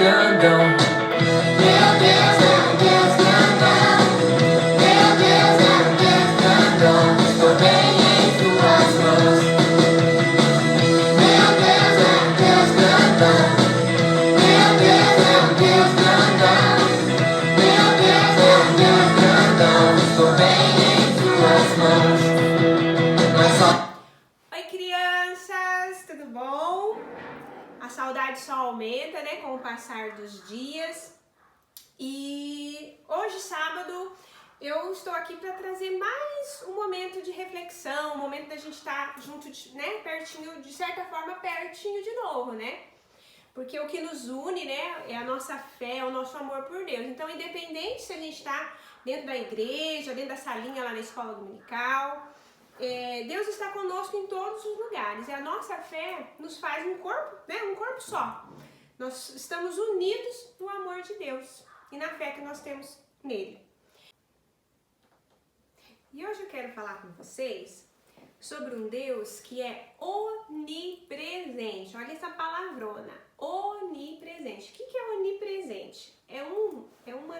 grandão. Meu Deus é um Deus grandão. Meu Deus é um Deus grandão. Estou bem em tuas mãos. Meu Deus é um Deus grandão. Meu Deus é um Deus grandão. Meu Deus é um Deus grandão. Estou bem em tuas mãos. Nós só... Oi, crianças, tudo bom? A saudade só aumenta, né, com o passar dos dias. E hoje, sábado, eu estou aqui para trazer mais um momento de reflexão, um momento da gente estar junto, né, pertinho, de certa forma, pertinho de novo, né? Porque o que nos une, né, é a nossa fé, é o nosso amor por Deus. Então, independente se a gente está dentro da igreja, dentro da salinha lá na escola dominical, Deus está conosco em todos os lugares. E a nossa fé nos faz um corpo, né, um corpo só. Nós estamos unidos no amor de Deus e na fé que nós temos nele. E hoje eu quero falar com vocês sobre um Deus que é onipresente. Olha essa palavrona, onipresente. O que é onipresente? É uma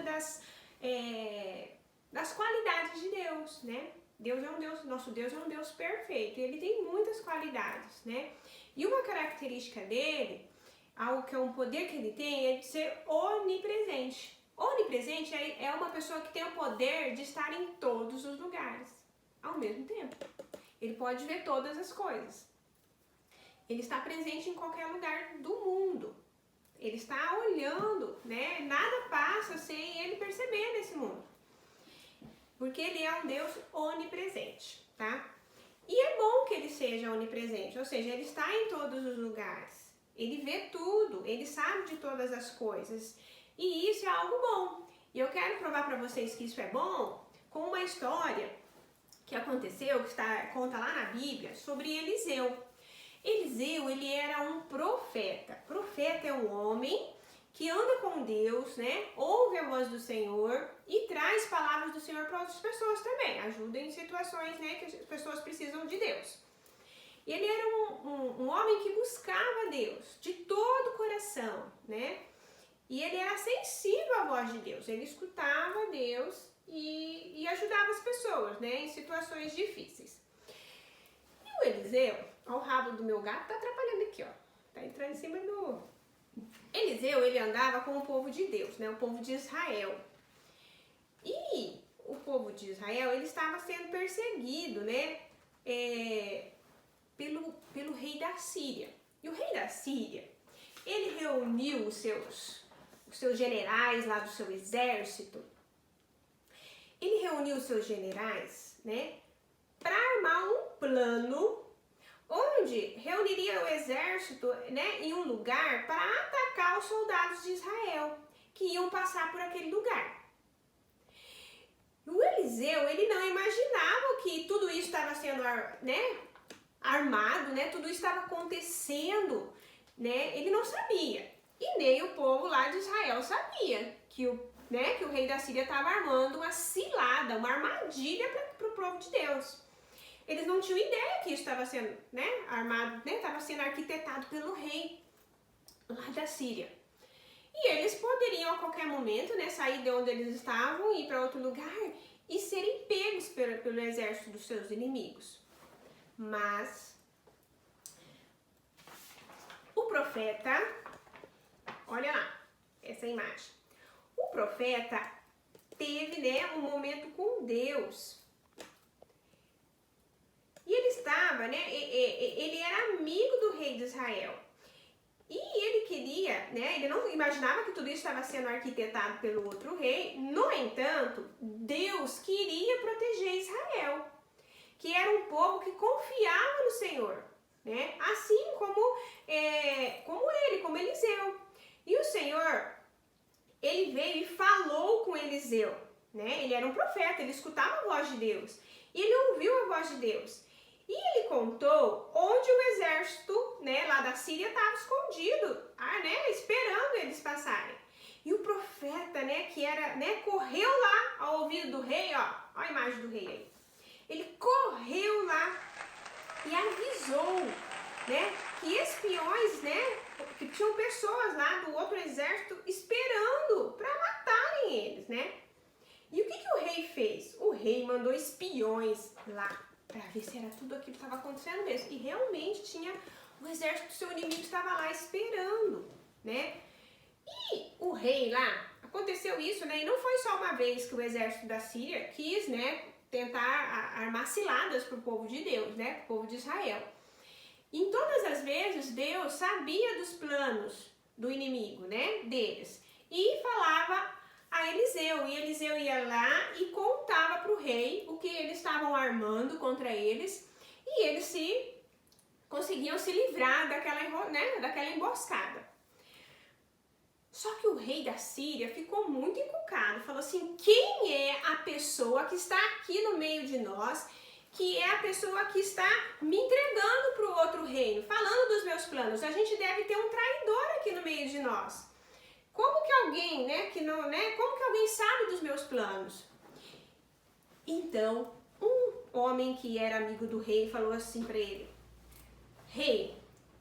das qualidades de Deus, né? Deus é um Deus, nosso Deus é um Deus perfeito, ele tem muitas qualidades, né? E uma característica dele, algo que é um poder que ele tem, é de ser onipresente. Onipresente é uma pessoa que tem o poder de estar em todos os lugares, ao mesmo tempo. Ele pode ver todas as coisas. Ele está presente em qualquer lugar do mundo. Ele está olhando, né? Nada passa sem ele perceber nesse mundo. Porque ele é um Deus onipresente, tá? E é bom que ele seja onipresente, ou seja, ele está em todos os lugares. Ele vê tudo, ele sabe de todas as coisas. E isso é algo bom. E eu quero provar para vocês que isso é bom com uma história que aconteceu, conta lá na Bíblia, sobre Eliseu. Eliseu, ele era um profeta. Profeta é um homem que anda com Deus, né? Ouve a voz do Senhor e traz palavras do Senhor para outras pessoas também. Ajuda em situações, né, que as pessoas precisam de Deus. E ele era um homem que buscava Deus de todo o coração, né? E ele era sensível à voz de Deus. Ele escutava Deus e ajudava as pessoas, né, em situações difíceis. E o Eliseu, ó, o rabo do meu gato tá atrapalhando aqui, ó. Tá entrando em cima do... Eliseu, ele andava com o povo de Deus, né? O povo de Israel. E o povo de Israel, ele estava sendo perseguido, né? Pelo rei da Síria. E o rei da Síria, ele reuniu os seus generais lá do seu exército. Ele reuniu os seus generais, né? Para armar um plano onde reuniria o exército, né, em um lugar para atacar os soldados de Israel que iam passar por aquele lugar. O Eliseu, ele não imaginava que tudo isso estava sendo, né, armado, né, tudo isso estava acontecendo, né, ele não sabia. E nem o povo lá de Israel sabia que o rei da Síria estava armando uma cilada, uma armadilha para o povo de Deus. Eles não tinham ideia que isso estava sendo, né, armado, né, estava sendo arquitetado pelo rei lá da Síria. E eles poderiam a qualquer momento, né, sair de onde eles estavam e ir para outro lugar e serem pegos pelo exército dos seus inimigos. Mas o profeta, olha lá, essa imagem. O profeta teve, né, um momento com Deus. E ele estava, né, ele era amigo do rei de Israel. E ele queria, né, ele não imaginava que tudo isso estava sendo arquitetado pelo outro rei. No entanto, Deus queria proteger Israel, que era um povo que confiava no Senhor, né, assim como Eliseu. E o Senhor, ele veio e falou com Eliseu, né, ele era um profeta, ele escutava a voz de Deus. E ele ouviu a voz de Deus. E ele contou onde o exército, né, lá da Síria estava escondido, né, esperando eles passarem. E o profeta, né, que era, né, correu lá ao ouvido do rei, ó a imagem do rei aí. Ele correu lá e avisou, né, que espiões, né, que tinham pessoas lá do outro exército esperando para matarem eles, né? E o que o rei fez? O rei mandou espiões lá para ver se era tudo aquilo que estava acontecendo mesmo. E realmente tinha o exército do seu inimigo estava lá esperando, né? E o rei lá, aconteceu isso, né? E não foi só uma vez que o exército da Síria quis, né, tentar armar ciladas para o povo de Deus, né, para o povo de Israel. Em todas as vezes, Deus sabia dos planos do inimigo, né, deles, e falava a Eliseu, e Eliseu ia lá e contava para o rei o que eles estavam armando contra eles, e eles conseguiam se livrar daquela emboscada. Só que o rei da Síria ficou muito encucado, falou assim, quem é a pessoa que está aqui no meio de nós, que é a pessoa que está me entregando para o outro reino, falando dos meus planos? A gente deve ter um traidor aqui no meio de nós. Como que alguém, como que alguém sabe dos meus planos? Então, um homem que era amigo do rei falou assim para ele, rei,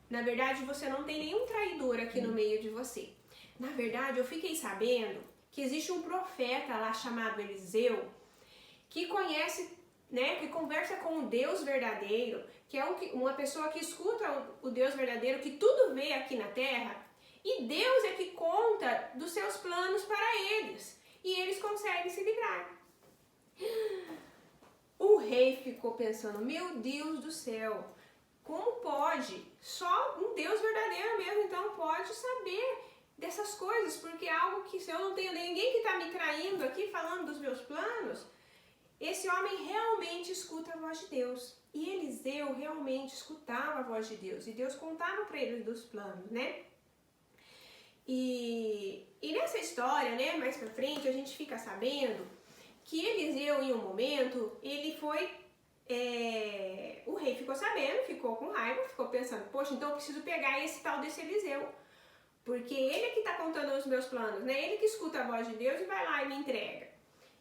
na verdade você não tem nenhum traidor aqui no meio de você. Na verdade, eu fiquei sabendo que existe um profeta lá chamado Eliseu, que conhece, né, que conversa com o Deus verdadeiro, que é uma pessoa que escuta o Deus verdadeiro, que tudo vê aqui na terra, e Deus é que conta dos seus planos para eles, e eles conseguem se livrar. O rei ficou pensando, meu Deus do céu, como pode? Só um Deus verdadeiro mesmo, então, pode saber dessas coisas, porque é algo que se eu não tenho ninguém que está me traindo aqui, falando dos meus planos, esse homem realmente escuta a voz de Deus. E Eliseu realmente escutava a voz de Deus, e Deus contava para ele dos planos, né? E nessa história, né, mais pra frente, a gente fica sabendo que Eliseu, em um momento, ele foi... o rei ficou sabendo, ficou com raiva, ficou pensando, poxa, então eu preciso pegar esse tal desse Eliseu, porque ele é que está contando os meus planos, né? Ele que escuta a voz de Deus e vai lá e me entrega.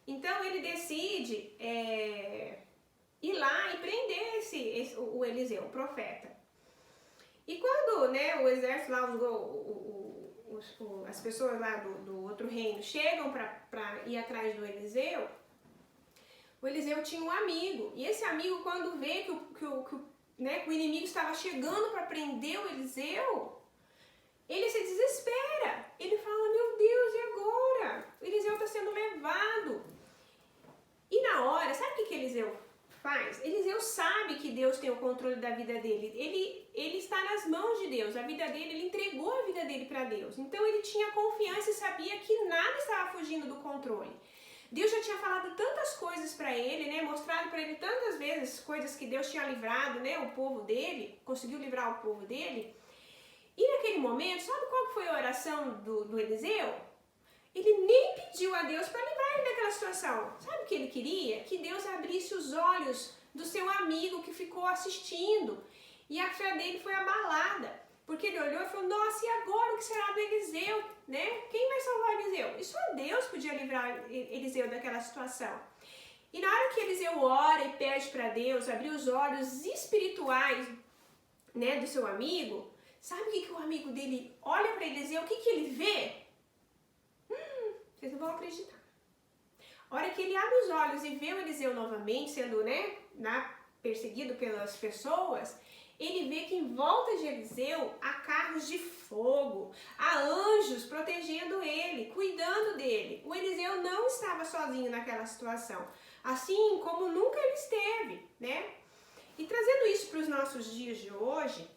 Então ele decide ir lá e prender o Eliseu, o profeta. E quando, né, o exército lá, as pessoas lá do outro reino chegam para ir atrás do Eliseu, o Eliseu tinha um amigo. E esse amigo, quando vê que o inimigo estava chegando para prender o Eliseu, ele se desespera, ele fala, meu Deus, e agora? O Eliseu está sendo levado. E na hora, sabe o que Eliseu faz? Eliseu sabe que Deus tem o controle da vida dele. Ele está nas mãos de Deus, a vida dele, ele entregou a vida dele para Deus. Então ele tinha confiança e sabia que nada estava fugindo do controle. Deus já tinha falado tantas coisas para ele, né? Mostrado para ele tantas vezes coisas que Deus tinha livrado, né? O povo dele, conseguiu livrar o povo dele. E naquele momento, sabe qual foi a oração do Eliseu? Ele nem pediu a Deus para livrar ele daquela situação. Sabe o que ele queria? Que Deus abrisse os olhos do seu amigo que ficou assistindo. E a fé dele foi abalada. Porque ele olhou e falou, nossa, e agora o que será do Eliseu? Né? Quem vai salvar Eliseu? E só Deus podia livrar Eliseu daquela situação. E na hora que Eliseu ora e pede para Deus abrir os olhos espirituais, né, do seu amigo, sabe o que o amigo dele olha para Eliseu? O que ele vê? Vocês não vão acreditar. A hora que ele abre os olhos e vê o Eliseu novamente sendo, né, perseguido pelas pessoas, ele vê que em volta de Eliseu há carros de fogo, há anjos protegendo ele, cuidando dele. O Eliseu não estava sozinho naquela situação, assim como nunca ele esteve, né? E trazendo isso para os nossos dias de hoje,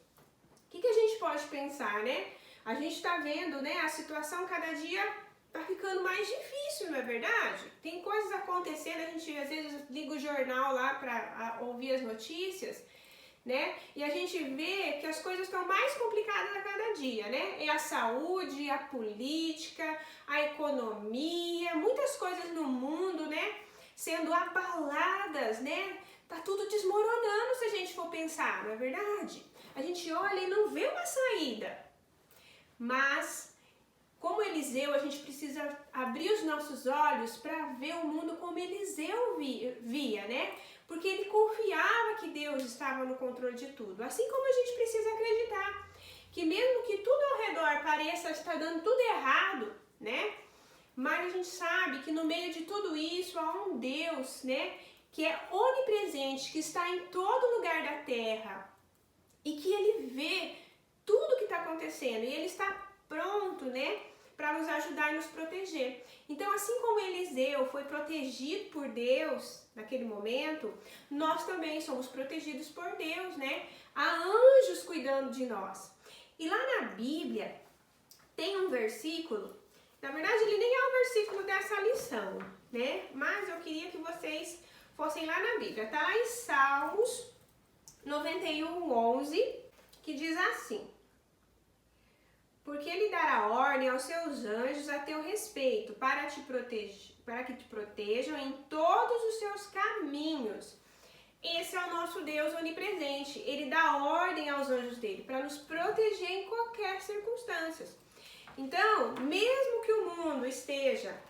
o que a gente pode pensar, né? A gente está vendo, né, a situação cada dia tá ficando mais difícil, não é verdade? Tem coisas acontecendo, a gente às vezes liga o jornal lá para ouvir as notícias, né? E a gente vê que as coisas estão mais complicadas a cada dia, né? É a saúde, a política, a economia, muitas coisas no mundo, né? Sendo abaladas, né? Tá tudo desmoronando se a gente for pensar, não é verdade? A gente olha e não vê uma saída. Mas, como Eliseu, a gente precisa abrir os nossos olhos para ver o mundo como Eliseu via, né? Porque ele confiava que Deus estava no controle de tudo. Assim como a gente precisa acreditar que mesmo que tudo ao redor pareça estar dando tudo errado, né? Mas a gente sabe que no meio de tudo isso há um Deus, né? Que é onipresente, que está em todo lugar da terra e que Ele vê tudo que está acontecendo e Ele está pronto, né? Para nos ajudar e nos proteger. Então, assim como Eliseu foi protegido por Deus naquele momento, nós também somos protegidos por Deus, né? Há anjos cuidando de nós. E lá na Bíblia tem um versículo, na verdade ele nem é um versículo dessa lição, né? Mas eu queria que vocês fossem lá na Bíblia. Tá lá em Salmos 91:11, que diz assim: porque Ele dará ordem aos seus anjos a teu respeito, para que te protejam em todos os seus caminhos. Esse é o nosso Deus onipresente. Ele dá ordem aos anjos dele para nos proteger em qualquer circunstância. Então, mesmo que o mundo esteja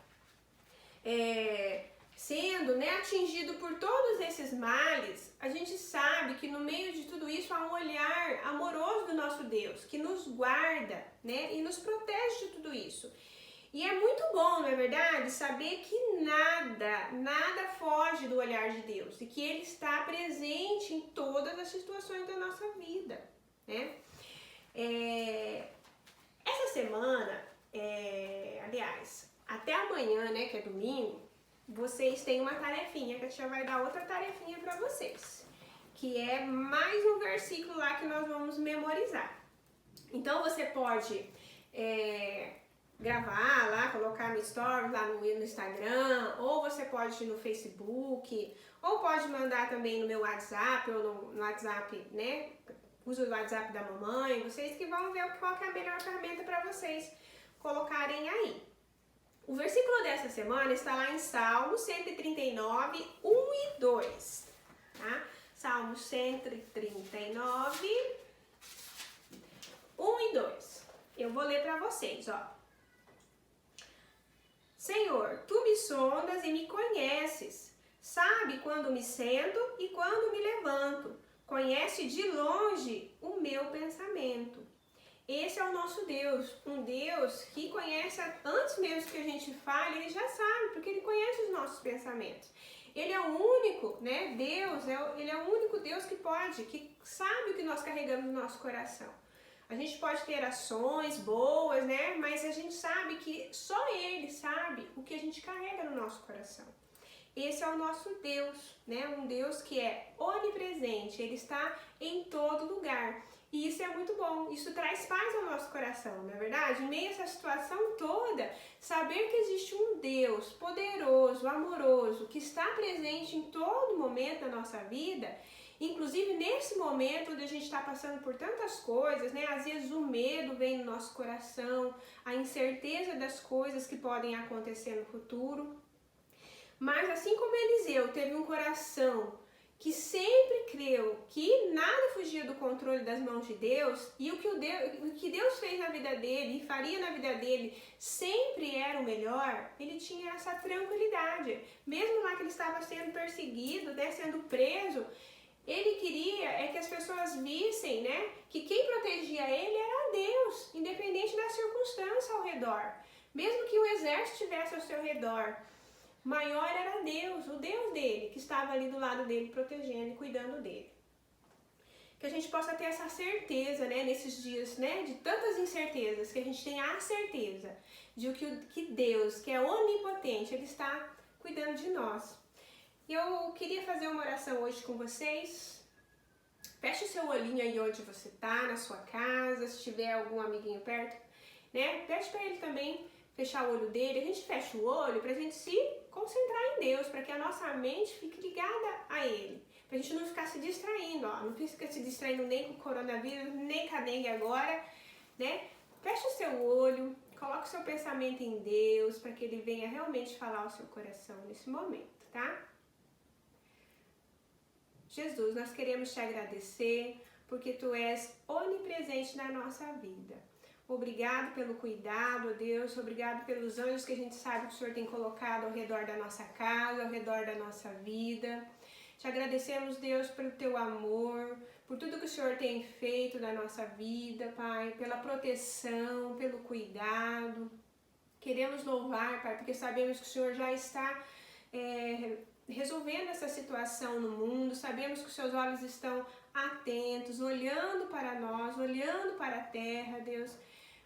sendo, né, atingido por todos esses males, a gente sabe que no meio de tudo isso há um olhar amoroso do nosso Deus, que nos guarda, né, e nos protege de tudo isso. E é muito bom, não é verdade, saber que nada foge do olhar de Deus e que Ele está presente em todas as situações da nossa vida, né? Essa semana, aliás, até amanhã, né, que é domingo, vocês têm uma tarefinha, que a tia vai dar outra tarefinha para vocês, que é mais um versículo lá que nós vamos memorizar. Então você pode gravar lá, colocar no stories lá no Instagram, ou você pode ir no Facebook, ou pode mandar também no meu WhatsApp, ou no WhatsApp, né? Usa o WhatsApp da mamãe, vocês que vão ver qual que é a melhor ferramenta para vocês colocarem aí. O versículo dessa semana está lá em Salmo 139, 1 e 2. Tá? Salmo 139, 1 e 2. Eu vou ler para vocês, ó. Senhor, tu me sondas e me conheces. Sabe quando me sento e quando me levanto. Conhece de longe o meu pensamento. Esse é o nosso Deus, um Deus que conhece antes mesmo que a gente fale, Ele já sabe, porque Ele conhece os nossos pensamentos. Ele é o único, né, Deus, Ele é o único Deus que sabe o que nós carregamos no nosso coração. A gente pode ter ações boas, né, mas a gente sabe que só Ele sabe o que a gente carrega no nosso coração. Esse é o nosso Deus, né, um Deus que é onipresente, Ele está em todo lugar. E isso é muito bom, isso traz paz ao nosso coração, não é verdade? Em meio a essa situação toda, saber que existe um Deus poderoso, amoroso, que está presente em todo momento da nossa vida, inclusive nesse momento onde a gente está passando por tantas coisas, né? Às vezes o medo vem no nosso coração, a incerteza das coisas que podem acontecer no futuro. Mas assim como Eliseu teve um coração que sempre creu que nada fugia do controle das mãos de Deus, e o que Deus fez na vida dele e faria na vida dele sempre era o melhor, ele tinha essa tranquilidade. Mesmo lá que ele estava sendo perseguido, né, sendo preso, ele queria que as pessoas vissem, né, que quem protegia ele era Deus, independente da circunstância ao redor. Mesmo que o exército estivesse ao seu redor, maior era Deus, o Deus dele, que estava ali do lado dele, protegendo e cuidando dele. Que a gente possa ter essa certeza, né, nesses dias, né, de tantas incertezas, que a gente tenha a certeza de que Deus, que é onipotente, Ele está cuidando de nós. E eu queria fazer uma oração hoje com vocês. Feche o seu olhinho aí onde você está, na sua casa, se tiver algum amiguinho perto, né, pede para ele também fechar o olho dele. A gente fecha o olho para a gente se concentrar em Deus, para que a nossa mente fique ligada a Ele, para a gente não ficar se distraindo, ó, não fica se distraindo nem com o coronavírus, nem com a dengue agora, né? Fecha o seu olho, coloque o seu pensamento em Deus, para que Ele venha realmente falar ao seu coração nesse momento, tá? Jesus, nós queremos te agradecer, porque Tu és onipresente na nossa vida. Obrigado pelo cuidado, Deus. Obrigado pelos anjos que a gente sabe que o Senhor tem colocado ao redor da nossa casa, ao redor da nossa vida. Te agradecemos, Deus, pelo Teu amor, por tudo que o Senhor tem feito na nossa vida, Pai, pela proteção, pelo cuidado. Queremos louvar, Pai, porque sabemos que o Senhor já está resolvendo essa situação no mundo, sabemos que os Seus olhos estão atentos, olhando para nós, olhando para a terra, Deus.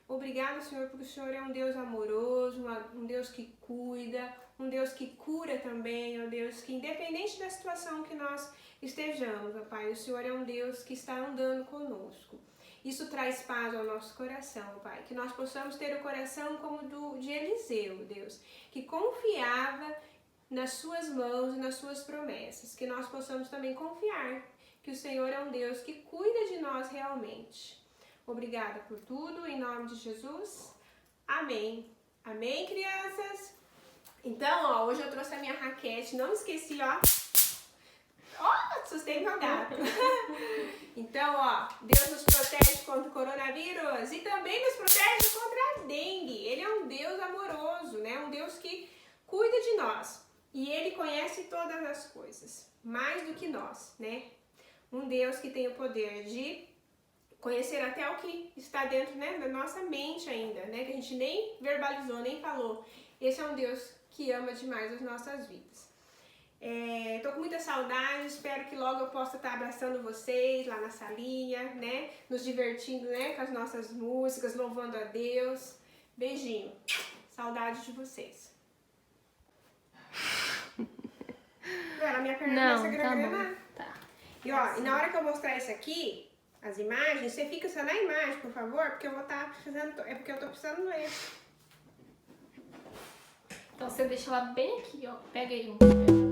Obrigado, Senhor, porque o Senhor é um Deus amoroso, um Deus que cuida, um Deus que cura também, um Deus que, independente da situação que nós estejamos, ó Pai, o Senhor é um Deus que está andando conosco. Isso traz paz ao nosso coração, Pai, que nós possamos ter o coração como de Eliseu, Deus, que confiava nas Suas mãos e nas Suas promessas, que nós possamos também confiar que o Senhor é um Deus que cuida de nós realmente. Obrigada por tudo, em nome de Jesus. Amém. Amém, crianças? Então, ó, hoje eu trouxe a minha raquete, não esqueci, ó. Ó, assustei meu gato. Então, ó, Deus nos protege contra o coronavírus e também nos protege contra a dengue. Ele é um Deus amoroso, né? Um Deus que cuida de nós. E Ele conhece todas as coisas, mais do que nós, né? Um Deus que tem o poder de conhecer até o que está dentro, né, da nossa mente ainda, né? Que a gente nem verbalizou, nem falou. Esse é um Deus que ama demais as nossas vidas. Tô com muita saudade, espero que logo eu possa estar abraçando vocês lá na salinha, né? Nos divertindo, né, com as nossas músicas, louvando a Deus. Beijinho. Saudade de vocês. Agora minha perna começa a granguenar. Tá. E ó, e na hora que eu mostrar isso aqui, as imagens, você fica só na imagem, por favor, porque eu vou estar precisando, é porque eu tô precisando ler. Então você deixa ela bem aqui, ó. Pega aí um.